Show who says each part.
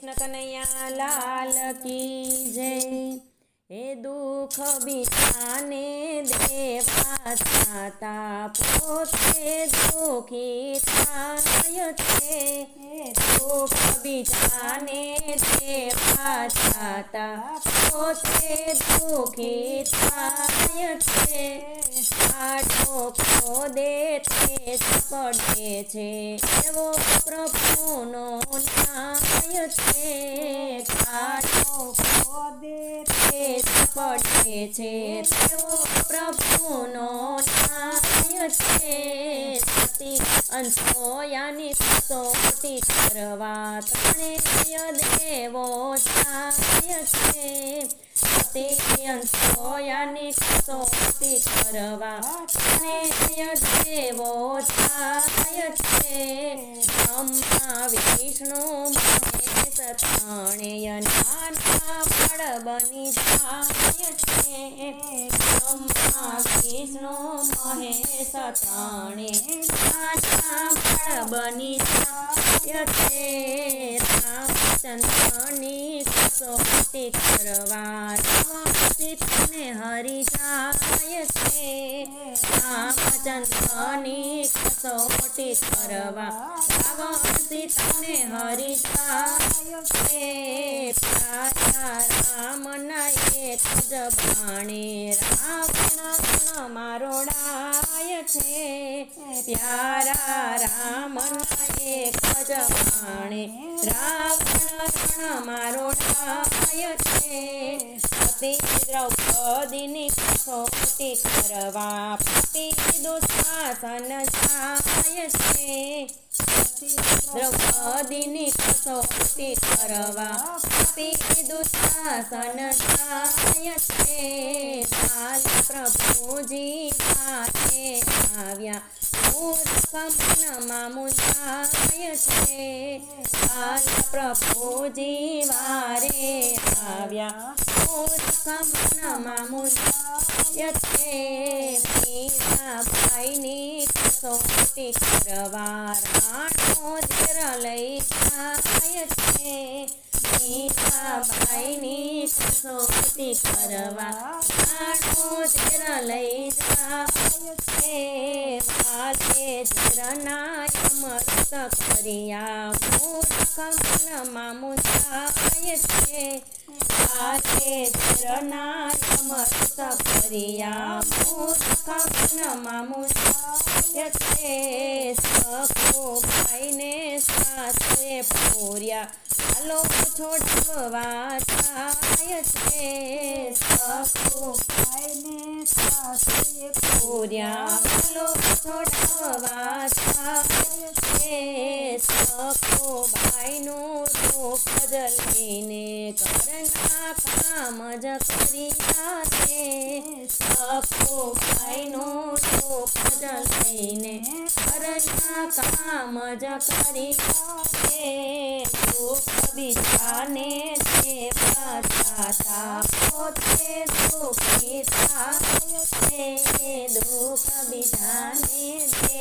Speaker 1: કૃષ્ણ કનૈયા લાલ કી જય। હે દુઃખ બીજાને દેવા છતાં પોતે દુઃખી થાય છે। દુઃખ બીજાને દેવા છતાં પોતે દુઃખી થાય છે। આટો ખોદે તે પડે છે એવો પ્રભુનો ન્યાય છે। આટો ખોદે તે પડે છે તેવો પ્રભુનો ન્યાય છે। સતી અંશોયાની કસોટી કરવા ત્રણેય દેવો જાય છે। સતી અંશોયાની કસોટી કરવા ત્રણેય દેવો જાય છે। બ્રહ્મા વિષ્ણુ મહેશ ત્રણેય નાના ફળ બની જાય છે। બ્રહ્મા વિષ્ણુ મહેશ ત્રણેય નાના ફળ બની જાય છે। રામચંદ્રની કસોટી કરવા સીતાને હરી જાય છે। રામચંદ્રની કસોટી કરવા સીતાને હરી જાય છે। પ્યારા રામના એક જ બાણે રાવણ મારોડાય છે। પ્યારા રામના એક જ બાણે રાવણ મારોડાય છે। સતી દ્રૌપદીની કસોટી કરવા પતિ દુશાસન જાય છે। દ્રૌપદીની કસોટી કરવા પતિ દુશાસન જાય છે। બાલ પ્રભુજી વારે આવ્યા મૂર્ખ મનમાં મૂંઝાય છે। બાલ પ્રભુજી વારે આવ્યા મૂર્ખ મનમાં મૂંઝાય છે। મીરાબાઈની કસોટી કરવા રાણોદર લઈ જાય છે। મીરાબાઈની કસોટી કરવા રાણોદર લઈ જાય છે। બાલેશ્વરના અમૃત કર્યા મૂર્ખ મનમાં મૂંઝાય છે। બાલેશ્વરના અમૃત કર્યા મૂર્ખ મનમાં મૂંઝાય છે। સખુભાઈને સાસે પૂર્યા ચાલો છોડવા જાય છે। સખુભાઈને સાસે પૂર્યા ચાલો છોડવા જાય છે। સખુભાઈનું રૂપ જ લઈને ઘરના કામ જ કર્યા છે। સખુભાઈનું રૂપ જ લઈને ઘરના કામ જ કર્યા છે। દુઃખ બીજાને દેવા છતાં પોતે દુઃખી થાય છે। દુઃખ બીજાને